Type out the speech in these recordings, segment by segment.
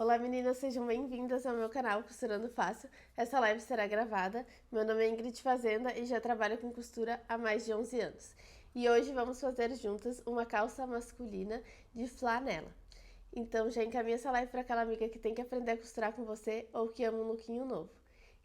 Olá meninas, sejam bem-vindas ao meu canal Costurando Fácil. Essa live será gravada. Meu nome é Ingrid Fazenda e já trabalho com costura há mais de 11 anos. E hoje vamos fazer juntas uma calça masculina de flanela. Então já encaminha essa live para aquela amiga que tem que aprender a costurar com você ou que ama um lookinho novo.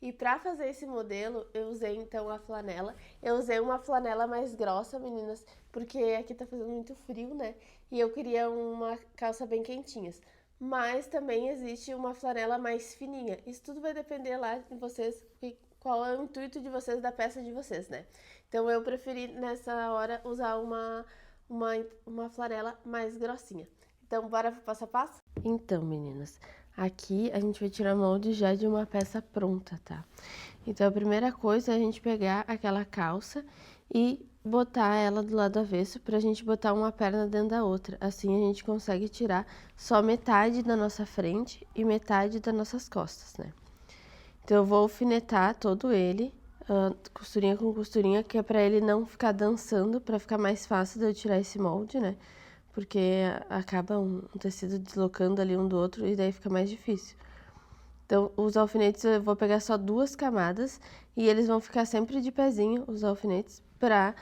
E para fazer esse modelo, eu usei então a flanela. Eu usei uma flanela mais grossa, meninas, porque aqui tá fazendo muito frio, né? E eu queria uma calça bem quentinha. Mas também existe uma flanela mais fininha. Isso tudo vai depender lá de vocês e qual é o intuito de vocês da peça de vocês, né? Então eu preferi nessa hora usar uma flanela mais grossinha. Então bora pro passo a passo? Então, meninas, aqui a gente vai tirar molde já de uma peça pronta, tá? Então a primeira coisa é a gente pegar aquela calça e botar ela do lado avesso pra gente botar uma perna dentro da outra. Assim a gente consegue tirar só metade da nossa frente e metade das nossas costas, né? Então eu vou alfinetar todo ele, costurinha com costurinha, que é pra ele não ficar dançando, pra ficar mais fácil de eu tirar esse molde, né? Porque acaba um tecido deslocando ali um do outro e daí fica mais difícil. Então, os alfinetes eu vou pegar só 2 camadas e eles vão ficar sempre de pezinho, os alfinetes, pra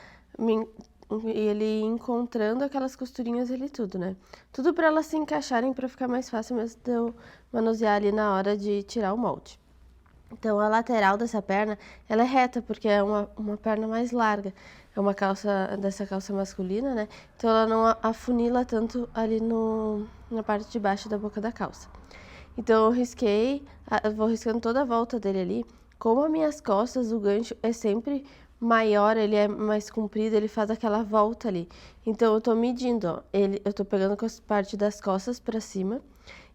ele encontrando aquelas costurinhas ali tudo, né? Tudo pra elas se encaixarem pra ficar mais fácil mesmo de eu manusear ali na hora de tirar o molde. Então, a lateral dessa perna, ela é reta, porque é uma perna mais larga. É uma calça, dessa calça masculina, né? Então, ela não afunila tanto ali na parte de baixo da boca da calça. Então, eu risquei, eu vou riscando toda a volta dele ali. Como as minhas costas, o gancho é sempre maior, ele é mais comprido, ele faz aquela volta ali. Então, eu tô medindo, ó. Eu tô pegando com a parte das costas pra cima.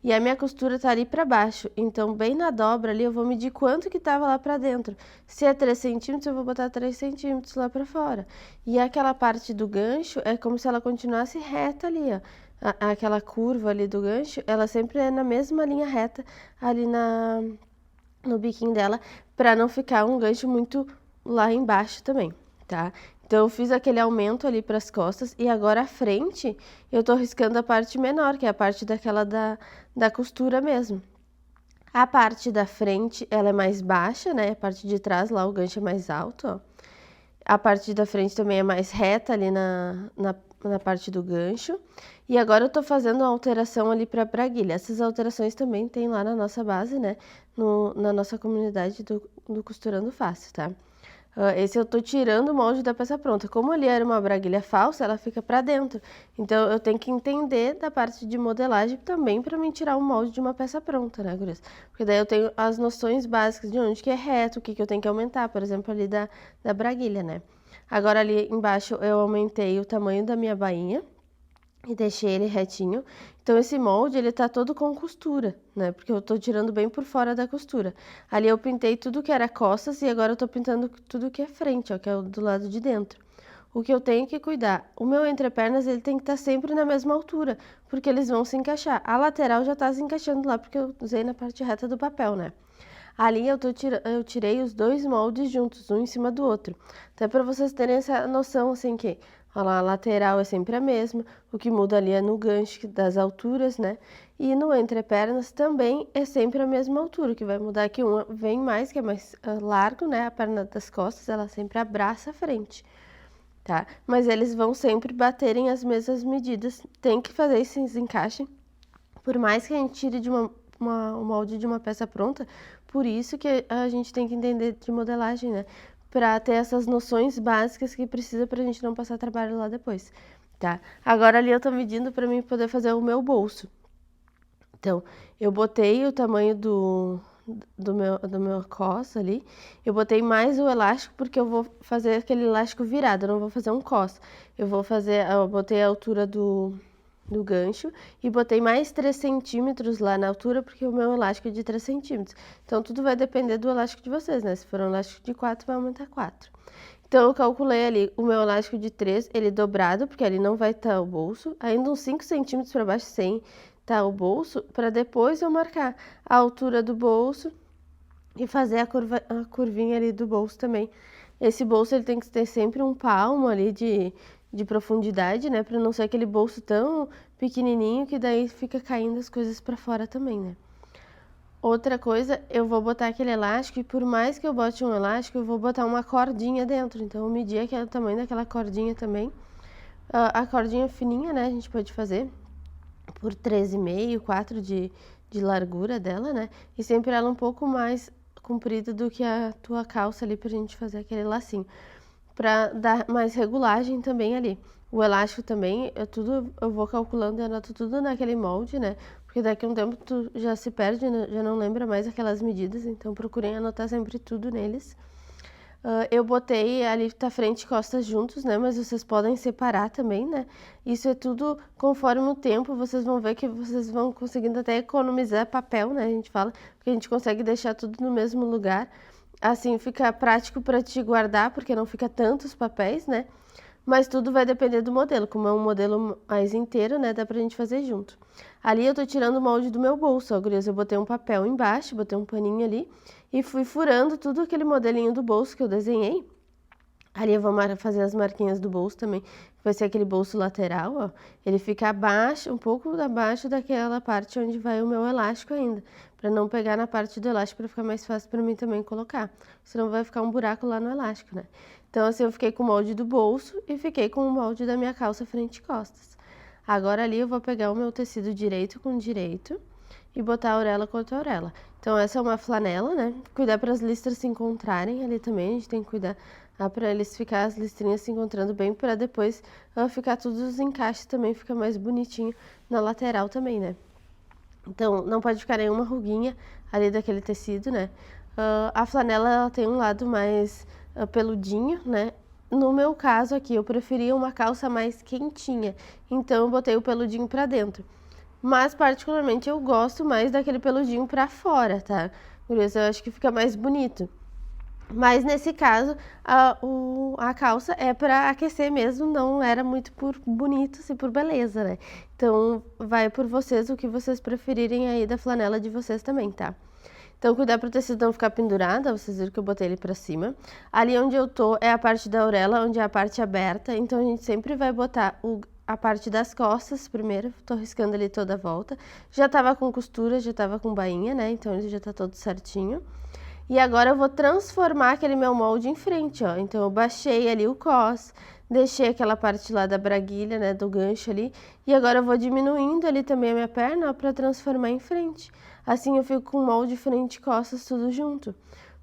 E a minha costura tá ali pra baixo. Então, bem na dobra ali, eu vou medir quanto que tava lá pra dentro. Se é 3 centímetros, eu vou botar 3 centímetros lá pra fora. E aquela parte do gancho é como se ela continuasse reta ali, ó. Aquela curva ali do gancho, ela sempre é na mesma linha reta ali no biquinho dela, pra não ficar um gancho muito lá embaixo também, tá? Então, eu fiz aquele aumento ali pras costas e agora a frente eu tô riscando a parte menor, que é a parte daquela da costura mesmo. A parte da frente, ela é mais baixa, né? A parte de trás lá, o gancho é mais alto, ó. A parte da frente também é mais reta ali na parte do gancho. E agora eu tô fazendo uma alteração ali pra braguilha. Essas alterações também tem lá na nossa base, né? Na nossa comunidade do Costurando Fácil, tá? Esse eu tô tirando o molde da peça pronta. Como ali era uma braguilha falsa, ela fica pra dentro. Então, eu tenho que entender da parte de modelagem também pra mim tirar o molde de uma peça pronta, né, gurias? Porque daí eu tenho as noções básicas de onde que é reto, o que que eu tenho que aumentar, por exemplo, ali da braguilha, né? Agora, ali embaixo, eu aumentei o tamanho da minha bainha e deixei ele retinho. Então, esse molde, ele tá todo com costura, né? Porque eu tô tirando bem por fora da costura. Ali eu pintei tudo que era costas e agora eu tô pintando tudo que é frente, ó, que é o do lado de dentro. O que eu tenho que cuidar, o meu entrepernas, ele tem que estar sempre na mesma altura, porque eles vão se encaixar. A lateral já tá se encaixando lá, porque eu usei na parte reta do papel, né? Ali eu tirei os 2 moldes juntos, um em cima do outro. Até para vocês terem essa noção, assim, que ó lá, a lateral é sempre a mesma, o que muda ali é no gancho das alturas, né? E no entrepernas também é sempre a mesma altura, o que vai mudar que um vem mais, que é mais largo, né? A perna das costas, ela sempre abraça a frente, tá? Mas eles vão sempre baterem as mesmas medidas, tem que fazer esse encaixe. Por mais que a gente tire de um molde de uma peça pronta, por isso que a gente tem que entender de modelagem, né? Pra ter essas noções básicas que precisa pra gente não passar trabalho lá depois, tá? Agora ali eu tô medindo pra mim poder fazer o meu bolso. Então, eu botei o tamanho do meu cos ali, eu botei mais o elástico porque eu vou fazer aquele elástico virado, eu não vou fazer um cos. Eu botei a altura do gancho e botei mais 3 centímetros lá na altura, porque o meu elástico é de 3 centímetros. Então, tudo vai depender do elástico de vocês, né? Se for um elástico de 4, vai aumentar 4. Então, eu calculei ali o meu elástico de 3, ele dobrado, porque ali não vai estar o bolso. Ainda uns 5 centímetros para baixo, sem estar o bolso, para depois eu marcar a altura do bolso e fazer a curvinha ali do bolso também. Esse bolso ele tem que ter sempre um palmo ali de profundidade, né? Pra não ser aquele bolso tão pequenininho que daí fica caindo as coisas pra fora também, né? Outra coisa, eu vou botar aquele elástico e por mais que eu bote um elástico, eu vou botar uma cordinha dentro. Então, eu medi aqui o tamanho daquela cordinha também. A cordinha fininha, né, a gente pode fazer por 3,5, 4 de largura dela, né? E sempre ela um pouco mais comprida do que a tua calça ali pra gente fazer aquele lacinho. Pra dar mais regulagem também ali. O elástico também, eu vou calculando e anoto tudo naquele molde, né? Porque daqui a um tempo tu já se perde, né? Já não lembra mais aquelas medidas, então procurem anotar sempre tudo neles. Eu botei ali, tá frente e costas juntos, né? Mas vocês podem separar também, né? Isso é tudo conforme o tempo, vocês vão ver que vocês vão conseguindo até economizar papel, né? A gente fala, porque a gente consegue deixar tudo no mesmo lugar. Assim fica prático para te guardar, porque não fica tantos papéis, né? Mas tudo vai depender do modelo. Como é um modelo mais inteiro, né? Dá pra gente fazer junto. Ali eu tô tirando o molde do meu bolso, ó, gurias. Eu botei um papel embaixo, botei um paninho ali e fui furando tudo aquele modelinho do bolso que eu desenhei. Ali eu vou fazer as marquinhas do bolso também. Vai ser aquele bolso lateral, ó. Ele fica abaixo, um pouco abaixo daquela parte onde vai o meu elástico ainda. Pra não pegar na parte do elástico, pra ficar mais fácil pra mim também colocar. Senão vai ficar um buraco lá no elástico, né? Então assim, eu fiquei com o molde do bolso e fiquei com o molde da minha calça frente e costas. Agora ali eu vou pegar o meu tecido direito com direito e botar a orelha contra a orelha. Então essa é uma flanela, né? Cuidar para as listras se encontrarem ali também, a gente tem que cuidar para eles ficar as listrinhas se encontrando bem, para depois ficar todos os encaixes também, fica mais bonitinho na lateral também, né? Então não pode ficar nenhuma ruguinha ali daquele tecido, né? A flanela ela tem um lado mais peludinho, né? No meu caso aqui, eu preferia uma calça mais quentinha, então eu botei o peludinho para dentro. Mas, particularmente, eu gosto mais daquele peludinho pra fora, tá? Por isso, eu acho que fica mais bonito. Mas, nesse caso, a calça é pra aquecer mesmo, não era muito por bonito, assim, por beleza, né? Então, vai por vocês, o que vocês preferirem aí da flanela de vocês também, tá? Então, cuidar pro tecido não ficar pendurado, vocês viram que eu botei ele pra cima. Ali onde eu tô é a parte da orelha, onde é a parte aberta, então a gente sempre vai botar a parte das costas primeiro, tô riscando ali toda a volta. Já tava com costura, já tava com bainha, né, então ele já tá todo certinho. E agora eu vou transformar aquele meu molde em frente, ó. Então eu baixei ali o cos, deixei aquela parte lá da braguilha, né, do gancho ali. E agora eu vou diminuindo ali também a minha perna, ó, pra transformar em frente. Assim eu fico com o molde frente e costas tudo junto.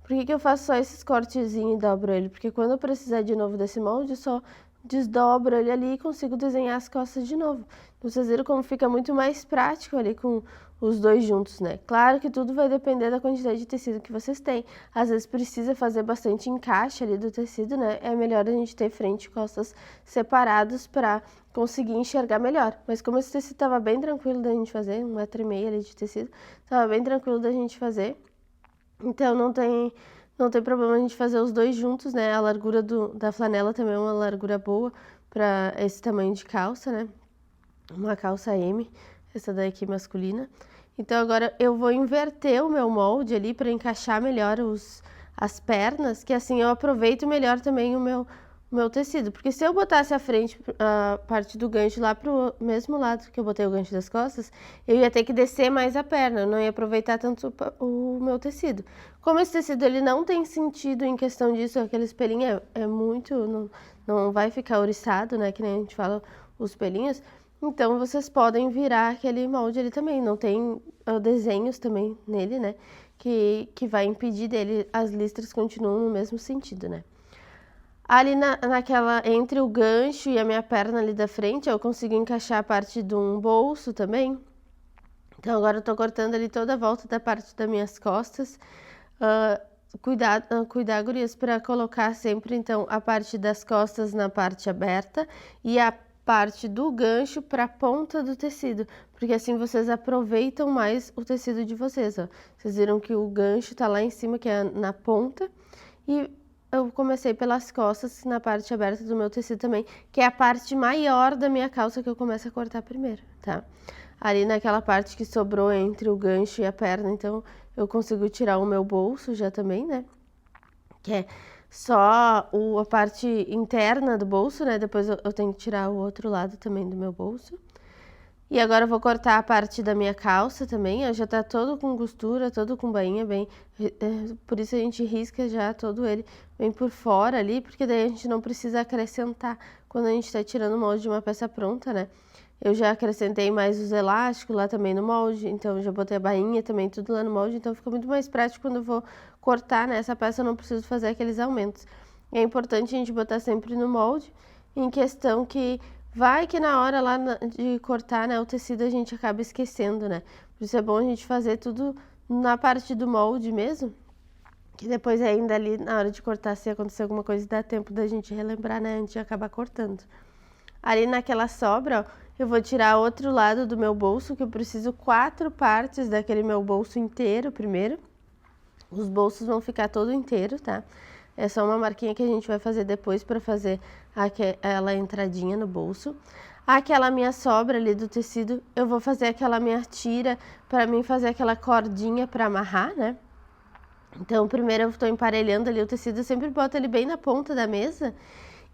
Por que eu faço só esses cortezinhos e dobro ele? Porque quando eu precisar de novo desse molde, eu só desdobro ele ali e consigo desenhar as costas de novo. Então, vocês viram como fica muito mais prático ali com os dois juntos, né? Claro que tudo vai depender da quantidade de tecido que vocês têm. Às vezes precisa fazer bastante encaixe ali do tecido, né? É melhor a gente ter frente e costas separados para conseguir enxergar melhor. Mas como esse tecido estava bem tranquilo da gente fazer, 1,5 m ali de tecido, estava bem tranquilo da gente fazer. Então não tem problema a gente fazer os dois juntos, né? A largura da flanela também é uma largura boa para esse tamanho de calça, né? Uma calça M, essa daqui masculina. Então agora eu vou inverter o meu molde ali para encaixar melhor as pernas, que assim eu aproveito melhor também o meu tecido. Porque se eu botasse a frente, a parte do gancho lá pro mesmo lado que eu botei o gancho das costas, eu ia ter que descer mais a perna, eu não ia aproveitar tanto o meu tecido. Como esse tecido ele não tem sentido em questão disso, aquele pelinho é muito, não vai ficar ouriçado, né, que nem a gente fala os pelinhos. Então, vocês podem virar aquele molde ali também. Não tem desenhos também nele, né? Que vai impedir dele, as listras continuam no mesmo sentido, né? Ali entre o gancho e a minha perna ali da frente, eu consigo encaixar a parte de um bolso também. Então, agora eu tô cortando ali toda a volta da parte das minhas costas. Cuidar, gurias, para colocar sempre, então, a parte das costas na parte aberta e a parte do gancho para a ponta do tecido, porque assim vocês aproveitam mais o tecido de vocês, ó. Vocês viram que o gancho tá lá em cima, que é na ponta, e eu comecei pelas costas, na parte aberta do meu tecido também, que é a parte maior da minha calça que eu começo a cortar primeiro, tá? Ali naquela parte que sobrou entre o gancho e a perna, então eu consigo tirar o meu bolso já também, né? Que é só a parte interna do bolso, né? Depois eu tenho que tirar o outro lado também do meu bolso. E agora eu vou cortar a parte da minha calça também, ó, já tá todo com costura, todo com bainha, bem, por isso a gente risca já todo ele bem por fora ali, porque daí a gente não precisa acrescentar quando a gente tá tirando o molde de uma peça pronta, né? Eu já acrescentei mais os elásticos lá também no molde, então já botei a bainha também, tudo lá no molde, então fica muito mais prático quando eu vou cortar, né? Essa peça eu não preciso fazer aqueles aumentos. É importante a gente botar sempre no molde, em questão que vai que na hora lá de cortar, né, o tecido a gente acaba esquecendo, né? Por isso é bom a gente fazer tudo na parte do molde mesmo, que depois ainda ali na hora de cortar, se acontecer alguma coisa, dá tempo da gente relembrar, né? A gente acaba cortando. Ali naquela sobra, ó, eu vou tirar outro lado do meu bolso, que eu preciso 4 partes daquele meu bolso inteiro primeiro. Os bolsos vão ficar todo inteiro, tá? É só uma marquinha que a gente vai fazer depois para fazer aquela entradinha no bolso. Aquela minha sobra ali do tecido, eu vou fazer aquela minha tira para mim fazer aquela cordinha para amarrar, né? Então, primeiro eu estou emparelhando ali o tecido, eu sempre boto ele bem na ponta da mesa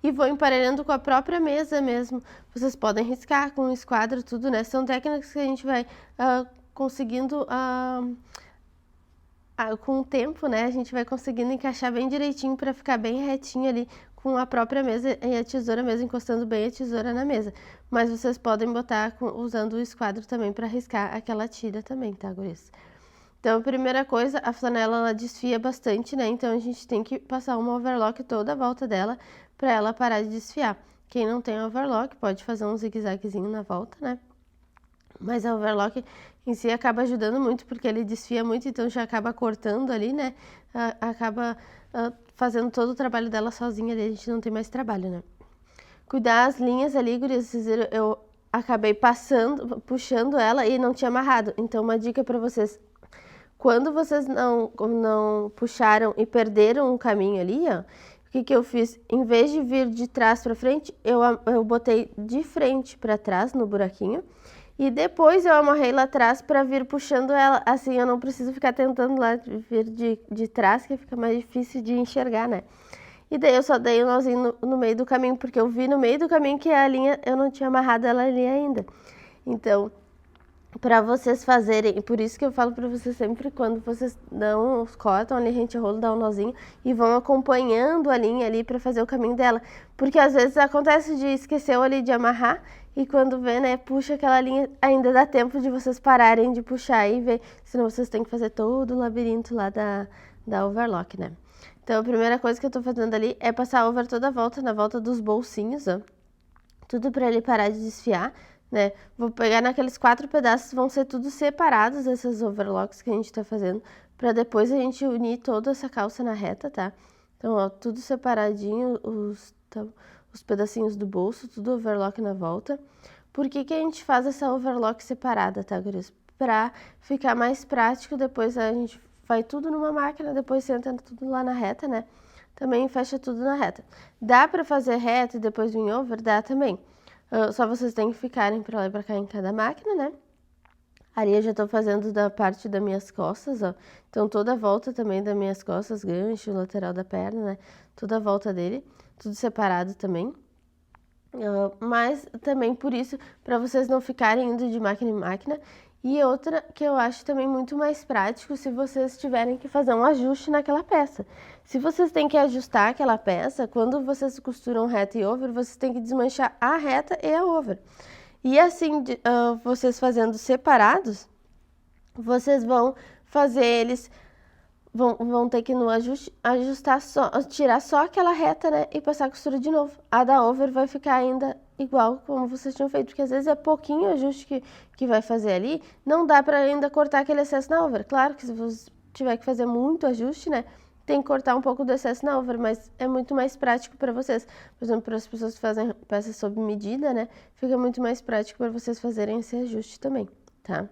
e vou emparelhando com a própria mesa mesmo. Vocês podem riscar com o esquadro, tudo, né? São técnicas que a gente vai conseguindo, com o tempo, né? A gente vai conseguindo encaixar bem direitinho para ficar bem retinho ali com a própria mesa e a tesoura mesmo, encostando bem a tesoura na mesa. Mas vocês podem botar usando o esquadro também para riscar aquela tira também, tá, guris? Então, a primeira coisa, a flanela ela desfia bastante, né? Então a gente tem que passar uma overlock toda a volta dela para ela parar de desfiar. Quem não tem overlock pode fazer um zigue-zaguezinho na volta, né? Mas a overlock em si acaba ajudando muito porque ele desfia muito, então já acaba cortando ali, né? Acaba fazendo todo o trabalho dela sozinha, ali a gente não tem mais trabalho, né? Cuidar as linhas ali, gurias, eu acabei puxando ela e não tinha amarrado. Então, uma dica para vocês: quando vocês não puxaram e perderam o caminho ali, ó, o que eu fiz? Em vez de vir de trás para frente, eu botei de frente para trás no buraquinho e depois eu amarrei lá atrás para vir puxando ela. Assim eu não preciso ficar tentando lá vir de trás, que fica mais difícil de enxergar, né? E daí eu só dei o nozinho no meio do caminho, porque eu vi no meio do caminho que a linha, eu não tinha amarrado ela ali ainda. Então, para vocês fazerem, e por isso que eu falo para vocês sempre, quando vocês cortam ali, rente rolo, dá um nozinho e vão acompanhando a linha ali para fazer o caminho dela, porque às vezes acontece de esqueceu ali de amarrar e quando vê, né, puxa aquela linha, ainda dá tempo de vocês pararem de puxar e ver, senão vocês têm que fazer todo o labirinto lá da overlock, né? Então a primeira coisa que eu tô fazendo ali é passar over toda a volta, na volta dos bolsinhos, ó, tudo para ele parar de desfiar, né? Vou pegar naqueles 4 pedaços, vão ser tudo separados essas overlocks que a gente tá fazendo, para depois a gente unir toda essa calça na reta, tá? Então, ó, tudo separadinho, os pedacinhos do bolso, tudo overlock na volta. Por que a gente faz essa overlock separada, tá, guris? Pra ficar mais prático, depois a gente vai tudo numa máquina, depois senta tudo lá na reta, né? Também fecha tudo na reta. Dá pra fazer reta e depois vir over? Dá também. Só vocês têm que ficarem pra lá e pra cá em cada máquina, né? Ali eu já tô fazendo da parte das minhas costas, ó. Então toda a volta também das minhas costas, gancho, lateral da perna, né? Toda a volta dele, tudo separado também. Mas também por isso, para vocês não ficarem indo de máquina em máquina. E outra que eu acho também muito mais prático se vocês tiverem que fazer um ajuste naquela peça. Se vocês têm que ajustar aquela peça, quando vocês costuram reta e over, vocês têm que desmanchar a reta e a over. E assim, vocês fazendo separados, vocês vão fazer eles, vão ter que no ajustar só, tirar só aquela reta, né, e passar a costura de novo. A da over vai ficar ainda igual como vocês tinham feito, porque às vezes é pouquinho ajuste que vai fazer ali, não dá para ainda cortar aquele excesso na over. Claro que se você tiver que fazer muito ajuste, né, tem que cortar um pouco do excesso na over, mas é muito mais prático para vocês. Por exemplo, para as pessoas que fazem peças sob medida, né, fica muito mais prático para vocês fazerem esse ajuste também, tá?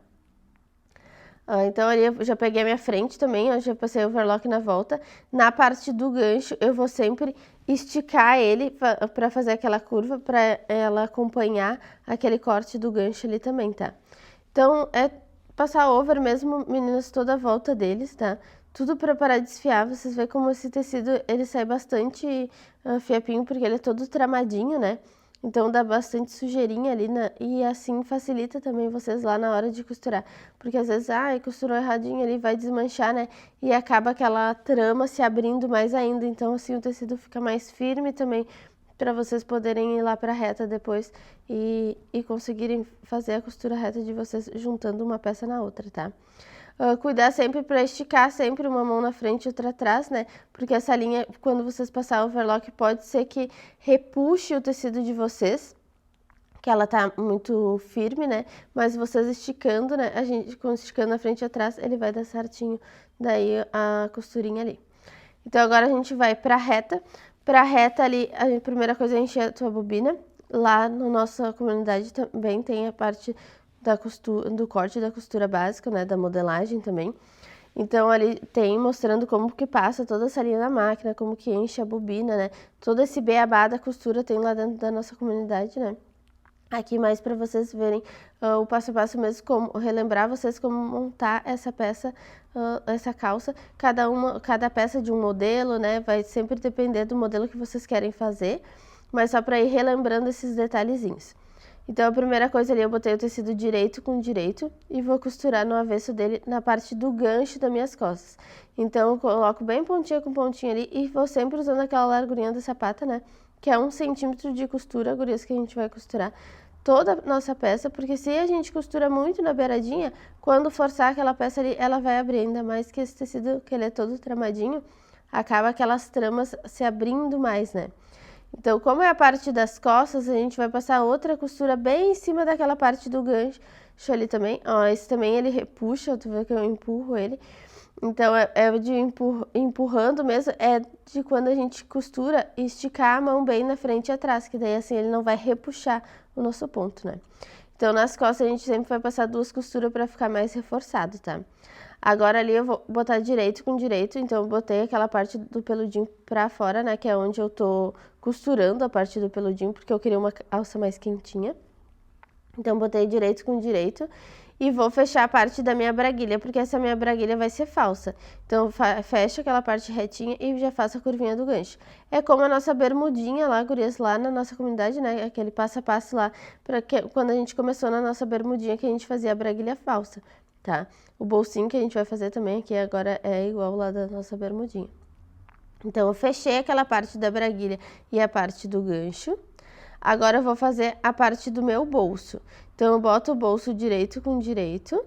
Então ali eu já peguei a minha frente também, eu já passei o overlock na volta. Na parte do gancho eu vou sempre esticar ele para fazer aquela curva, para ela acompanhar aquele corte do gancho ali também, tá? Então é passar over mesmo, meninas, toda a volta deles, tá? Tudo para parar de desfiar. Vocês veem como esse tecido ele sai bastante fiapinho, porque ele é todo tramadinho, né? então dá bastante sujeirinha ali, e assim facilita também vocês lá na hora de costurar, porque às vezes, costurou erradinho ali, vai desmanchar, né, e acaba aquela trama se abrindo mais ainda, então assim o tecido fica mais firme também, para vocês poderem ir lá para a reta depois e conseguirem fazer a costura reta de vocês juntando uma peça na outra, tá? Cuidar sempre para esticar sempre uma mão na frente e outra atrás, né? Porque essa linha, quando vocês passar o overlock, pode ser que repuxe o tecido de vocês, que ela tá muito firme, né? Mas vocês esticando, né? A gente, esticando a frente e atrás, ele vai dar certinho daí a costurinha ali. Então agora a gente vai pra reta. Pra reta ali, a primeira coisa é encher a tua bobina. Lá na nossa comunidade também tem a parte da costura, do corte da costura básica, né, da modelagem também. Então ali tem mostrando como que passa toda essa linha da máquina, como que enche a bobina, né? Todo esse beabá da costura tem lá dentro da nossa comunidade, né? Aqui mais para vocês verem o passo a passo mesmo, como relembrar vocês como montar essa peça, essa calça, cada peça de um modelo, né? Vai sempre depender do modelo que vocês querem fazer, mas só para ir relembrando esses detalhezinhos. Então a primeira coisa ali, eu botei o tecido direito com direito e vou costurar no avesso dele na parte do gancho das minhas costas. Então eu coloco bem pontinha com pontinha ali e vou sempre usando aquela largurinha da sapata, né? Que é 1 centímetro de costura, gurias, que a gente vai costurar toda a nossa peça, porque se a gente costura muito na beiradinha, quando forçar aquela peça ali, ela vai abrir, ainda mais que esse tecido, que ele é todo tramadinho, acaba aquelas tramas se abrindo mais, né? Então, como é a parte das costas, a gente vai passar outra costura bem em cima daquela parte do gancho ali também. Ó, esse também ele repuxa, tu vê que eu empurro ele. Então, é de empurrando mesmo, é de quando a gente costura e esticar a mão bem na frente e atrás, que daí assim ele não vai repuxar o nosso ponto, né? Então, nas costas a gente sempre vai passar 2 costuras para ficar mais reforçado, tá? Agora ali eu vou botar direito com direito, então eu botei aquela parte do peludinho pra fora, né, que é onde eu tô costurando a parte do peludinho, porque eu queria uma alça mais quentinha. Então botei direito com direito e vou fechar a parte da minha braguilha, porque essa minha braguilha vai ser falsa. Então fecho aquela parte retinha e já faço a curvinha do gancho. É como a nossa bermudinha lá, gurias, lá na nossa comunidade, né, aquele passo a passo lá, quando a gente começou na nossa bermudinha que a gente fazia a braguilha falsa, tá? O bolsinho que a gente vai fazer também aqui agora é igual lá da nossa bermudinha. Então eu fechei aquela parte da braguilha e a parte do gancho. Agora eu vou fazer a parte do meu bolso. Então eu boto o bolso direito com direito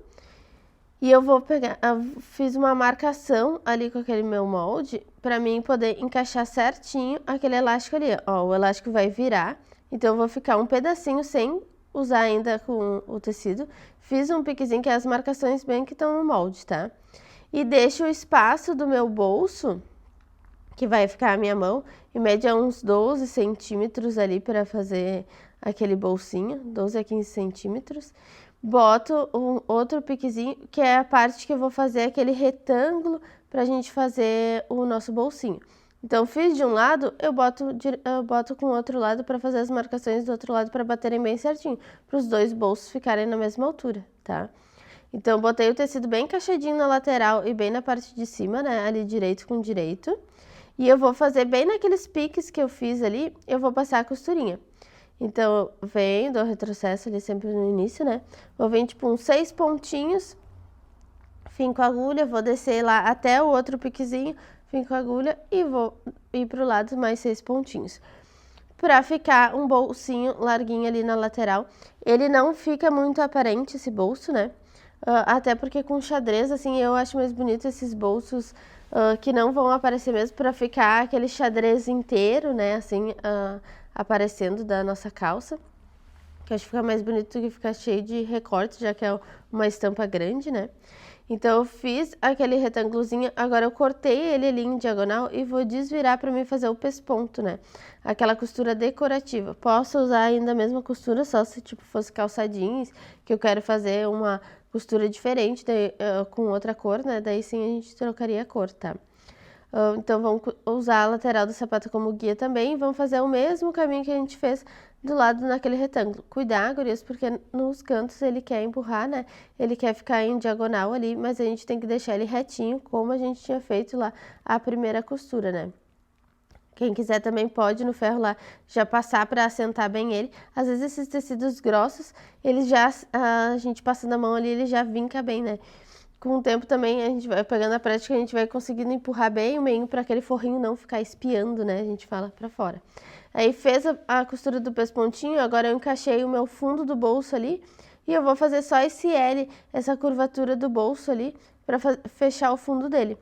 e eu vou pegar, eu fiz uma marcação ali com aquele meu molde para mim poder encaixar certinho aquele elástico ali. Ó, o elástico vai virar, então eu vou ficar um pedacinho sem usar ainda com o tecido. Fiz um piquezinho, que é as marcações bem que estão no molde, tá? E deixo o espaço do meu bolso, que vai ficar a minha mão, em média uns 12 centímetros ali para fazer aquele bolsinho, 12 a 15 centímetros. Boto um outro piquezinho, que é a parte que eu vou fazer aquele retângulo pra gente fazer o nosso bolsinho. Então, fiz de um lado, eu boto com o outro lado para fazer as marcações do outro lado para baterem bem certinho, para os 2 bolsos ficarem na mesma altura, tá? Então, botei o tecido bem encaixadinho na lateral e bem na parte de cima, né? Ali direito com direito. E eu vou fazer bem naqueles piques que eu fiz ali, eu vou passar a costurinha. Então, venho, dou retrocesso ali sempre no início, né? Vou vir tipo uns 6 pontinhos, finco a agulha, vou descer lá até o outro piquezinho, finco a agulha e vou ir pro lado mais 6 pontinhos. Pra ficar um bolsinho larguinho ali na lateral. Ele não fica muito aparente esse bolso, né? Até porque com xadrez, assim, eu acho mais bonito esses bolsos que não vão aparecer mesmo, pra ficar aquele xadrez inteiro, né? Assim, aparecendo da nossa calça. Que eu acho que fica mais bonito do que ficar cheio de recortes, já que é uma estampa grande, né? Então eu fiz aquele retângulozinho, agora eu cortei ele ali em diagonal e vou desvirar para mim fazer o pesponto, né? Aquela costura decorativa. Posso usar ainda a mesma costura, só se tipo fosse calça jeans, que eu quero fazer uma costura diferente, daí, com outra cor, né? Daí sim a gente trocaria a cor, tá? Então vamos usar a lateral do sapato como guia também e vamos fazer o mesmo caminho que a gente fez do lado naquele retângulo. Cuidar, gurias, porque nos cantos ele quer empurrar, né? Ele quer ficar em diagonal ali, mas a gente tem que deixar ele retinho, como a gente tinha feito lá a primeira costura, né? Quem quiser também pode no ferro lá já passar para assentar bem ele. Às vezes esses tecidos grossos, eles já, a gente passando a mão ali, ele já vinca bem, né? Com o tempo também a gente vai pegando a prática, a gente vai conseguindo empurrar bem o meio para aquele forrinho não ficar espiando, né? A gente fala para fora. Aí fez a costura do pespontinho, agora eu encaixei o meu fundo do bolso ali e eu vou fazer só esse L, essa curvatura do bolso ali para fechar o fundo dele.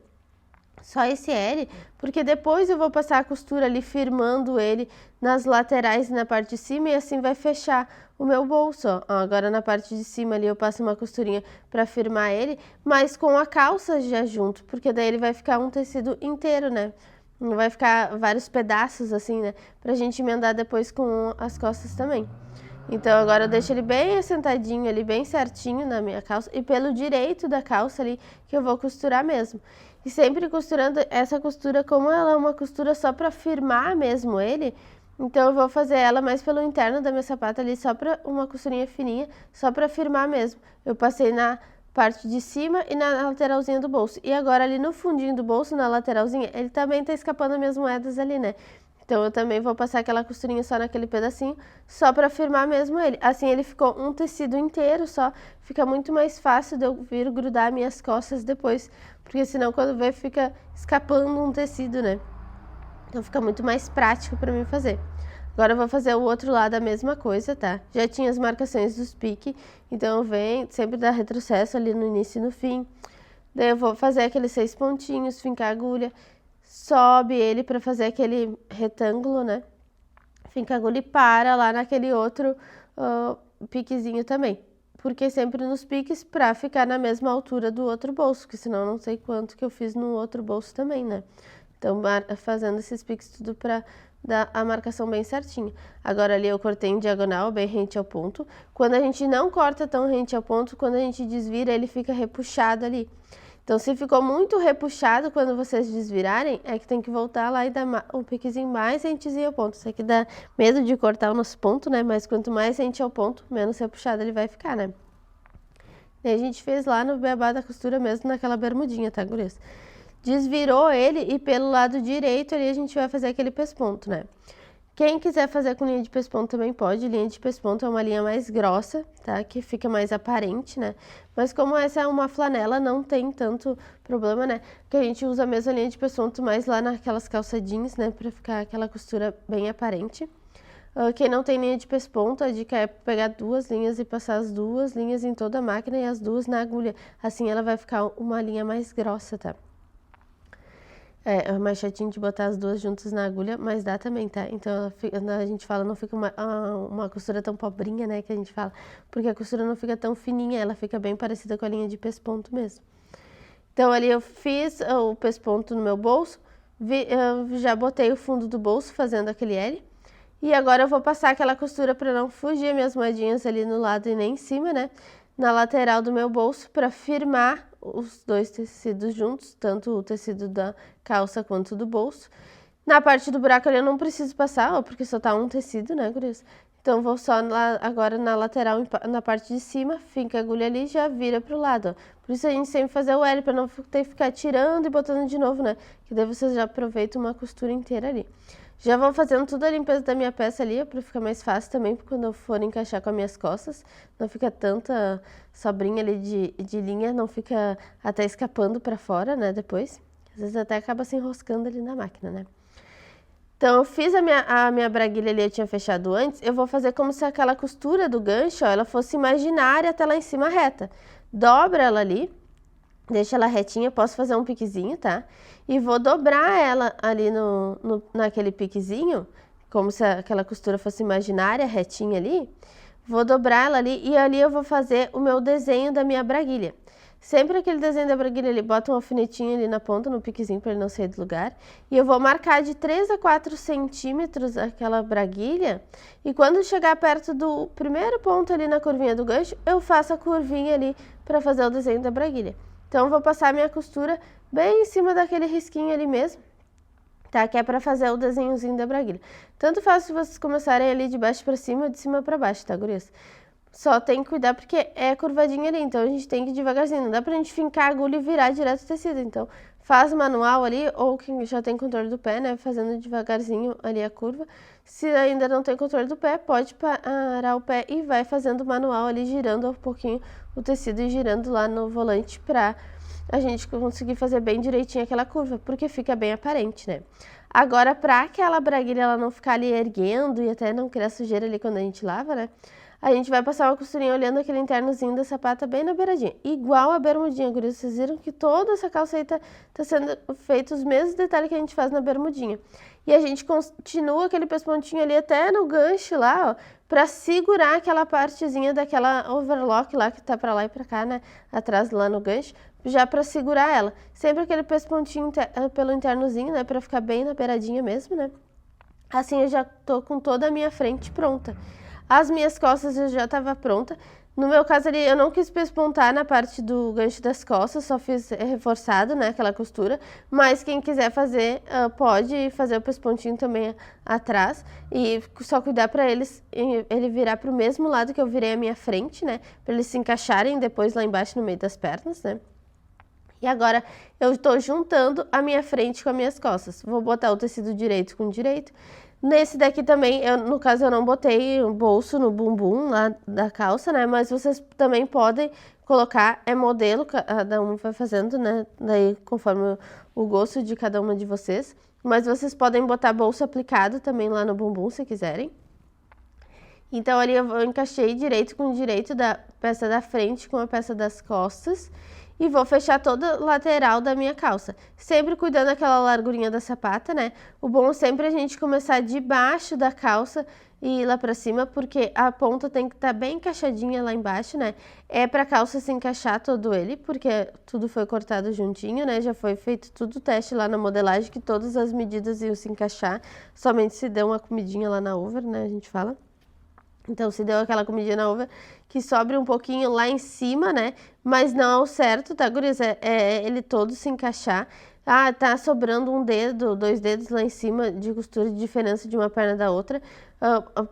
Só esse L, porque depois eu vou passar a costura ali firmando ele nas laterais e na parte de cima e assim vai fechar o meu bolso, ó. Agora na parte de cima ali eu passo uma costurinha para firmar ele, mas com a calça já junto, porque daí ele vai ficar um tecido inteiro, né? Não vai ficar vários pedaços assim, né? Pra gente emendar depois com as costas também. Então agora eu deixo ele bem assentadinho ali, bem certinho na minha calça e pelo direito da calça ali que eu vou costurar mesmo. E sempre costurando essa costura, como ela é uma costura só para firmar mesmo ele, então eu vou fazer ela mais pelo interno da minha sapata ali, só para uma costurinha fininha, só para firmar mesmo. Eu passei na parte de cima e na lateralzinha do bolso. E agora ali no fundinho do bolso, na lateralzinha, ele também tá escapando as minhas moedas ali, né? Então eu também vou passar aquela costurinha só naquele pedacinho, só para firmar mesmo ele. Assim ele ficou um tecido inteiro só, fica muito mais fácil de eu vir grudar minhas costas depois, porque senão quando vê fica escapando um tecido, né? Então fica muito mais prático para mim fazer. Agora eu vou fazer o outro lado a mesma coisa, tá? Já tinha as marcações dos piques, então eu venho sempre dar retrocesso ali no início e no fim. Daí eu vou fazer aqueles 6 pontinhos, fincar a agulha, sobe ele para fazer aquele retângulo, né? Finca a agulha e para lá naquele outro piquezinho também. Porque sempre nos piques para ficar na mesma altura do outro bolso, porque senão eu não sei quanto que eu fiz no outro bolso também, né? Então, fazendo esses piques tudo para dar a marcação bem certinha. Agora ali eu cortei em diagonal, bem rente ao ponto. Quando a gente não corta tão rente ao ponto, quando a gente desvira, ele fica repuxado ali. Então, se ficou muito repuxado quando vocês desvirarem, é que tem que voltar lá e dar um piquezinho mais rentezinho ao ponto. Isso aqui dá medo de cortar o nosso ponto, né? Mas quanto mais rente ao ponto, menos repuxado ele vai ficar, né? E a gente fez lá no beabá da costura mesmo, naquela bermudinha, tá, gurias? Desvirou ele e pelo lado direito ali a gente vai fazer aquele pesponto, né? Quem quiser fazer com linha de pesponto também pode. Linha de pesponto é uma linha mais grossa, tá? Que fica mais aparente, né? Mas como essa é uma flanela, não tem tanto problema, né? Que a gente usa a mesma linha de pesponto mais lá naquelas calça jeans, né? Pra ficar aquela costura bem aparente. Quem não tem linha de pesponto, a dica é pegar 2 linhas e passar as 2 linhas em toda a máquina e as 2 na agulha. Assim ela vai ficar uma linha mais grossa, tá? É mais chatinho de botar as 2 juntas na agulha, mas dá também, tá? Então a gente fala, não fica uma costura tão pobrinha, né? Que a gente fala, porque a costura não fica tão fininha, ela fica bem parecida com a linha de pesponto mesmo. Então ali eu fiz o pesponto no meu bolso, já botei o fundo do bolso fazendo aquele L. E agora eu vou passar aquela costura para não fugir minhas moedinhas ali no lado e nem em cima, né? Na lateral do meu bolso para firmar os 2 tecidos juntos, tanto o tecido da calça quanto do bolso. Na parte do buraco ali eu não preciso passar, ó, porque só tá um tecido, né, gurias? Então vou só agora na lateral, na parte de cima, finca a agulha ali e já vira pro lado, ó. Por isso a gente sempre fazer o L, para não ter que ficar tirando e botando de novo, né? Que daí vocês já aproveitam uma costura inteira ali. Já vou fazendo toda a limpeza da minha peça ali, para ficar mais fácil também, quando eu for encaixar com as minhas costas. Não fica tanta sobrinha ali de linha, não fica até escapando para fora, né, depois. Às vezes até acaba se enroscando ali na máquina, né. Então, eu fiz a minha braguilha ali, eu tinha fechado antes, eu vou fazer como se aquela costura do gancho, ó, ela fosse imaginária até lá em cima reta. Dobra ela ali, deixa ela retinha, posso fazer um piquezinho, tá? E vou dobrar ela ali naquele piquezinho, como se aquela costura fosse imaginária, retinha ali. Vou dobrar ela ali e ali eu vou fazer o meu desenho da minha braguilha. Sempre aquele desenho da braguilha ali, bota um alfinetinho ali na ponta, no piquezinho, para ele não sair do lugar. E eu vou marcar de 3 a 4 centímetros aquela braguilha. E quando chegar perto do primeiro ponto ali na curvinha do gancho, eu faço a curvinha ali para fazer o desenho da braguilha. Então, eu vou passar a minha costura bem em cima daquele risquinho ali mesmo, tá? Que é pra fazer o desenhozinho da braguilha. Tanto faz se vocês começarem ali de baixo pra cima ou de cima pra baixo, tá, gurias? Só tem que cuidar porque é curvadinha ali, então a gente tem que ir devagarzinho. Não dá pra gente fincar a agulha e virar direto o tecido. Então, faz manual ali, ou quem já tem controle do pé, né? Fazendo devagarzinho ali a curva. Se ainda não tem controle do pé, pode parar o pé e vai fazendo manual ali, girando um pouquinho o tecido e girando lá no volante pra a gente conseguir fazer bem direitinho aquela curva, porque fica bem aparente, né? Agora, pra aquela braguilha ela não ficar ali erguendo e até não criar sujeira ali quando a gente lava, né? A gente vai passar uma costurinha olhando aquele internozinho da sapata bem na beiradinha. Igual a bermudinha, gurias. Vocês viram que toda essa calça aí tá sendo feito os mesmos detalhes que a gente faz na bermudinha. E a gente continua aquele pespontinho ali até no gancho lá, ó, pra segurar aquela partezinha daquela overlock lá que tá pra lá e pra cá, né? Atrás lá no gancho, já pra segurar ela. Sempre aquele pespontinho pelo internozinho, né? Pra ficar bem na beiradinha mesmo, né? Assim eu já tô com toda a minha frente pronta. As minhas costas eu já estava pronta. No meu caso ali, eu não quis pespontar na parte do gancho das costas, só fiz reforçado, né, aquela costura. Mas quem quiser fazer, pode fazer o pespontinho também atrás. E só cuidar para ele virar para o mesmo lado que eu virei a minha frente, né, para eles se encaixarem depois lá embaixo no meio das pernas, né. E agora eu estou juntando a minha frente com as minhas costas. Vou botar o tecido direito com direito. Nesse daqui também, no caso eu não botei o bolso no bumbum lá da calça, né? Mas vocês também podem colocar, é modelo, cada um vai fazendo, né? Daí conforme o gosto de cada uma de vocês. Mas vocês podem botar bolso aplicado também lá no bumbum, se quiserem. Então ali eu encaixei direito com direito da peça da frente com a peça das costas. E vou fechar toda a lateral da minha calça, sempre cuidando daquela largurinha da sapata, né? O bom é sempre a gente começar de baixo da calça e ir lá pra cima, porque a ponta tem que estar bem encaixadinha lá embaixo, né? É pra calça se encaixar todo ele, porque tudo foi cortado juntinho, né? Já foi feito tudo o teste lá na modelagem, que todas as medidas iam se encaixar, somente se deu uma comidinha lá na over, né? A gente fala. Então, se deu aquela comidinha na uva, que sobre um pouquinho lá em cima, né? Mas não é o certo, tá, gurias? É ele todo se encaixar. Ah, tá sobrando um dedo, 2 dedos lá em cima de costura de diferença de uma perna da outra.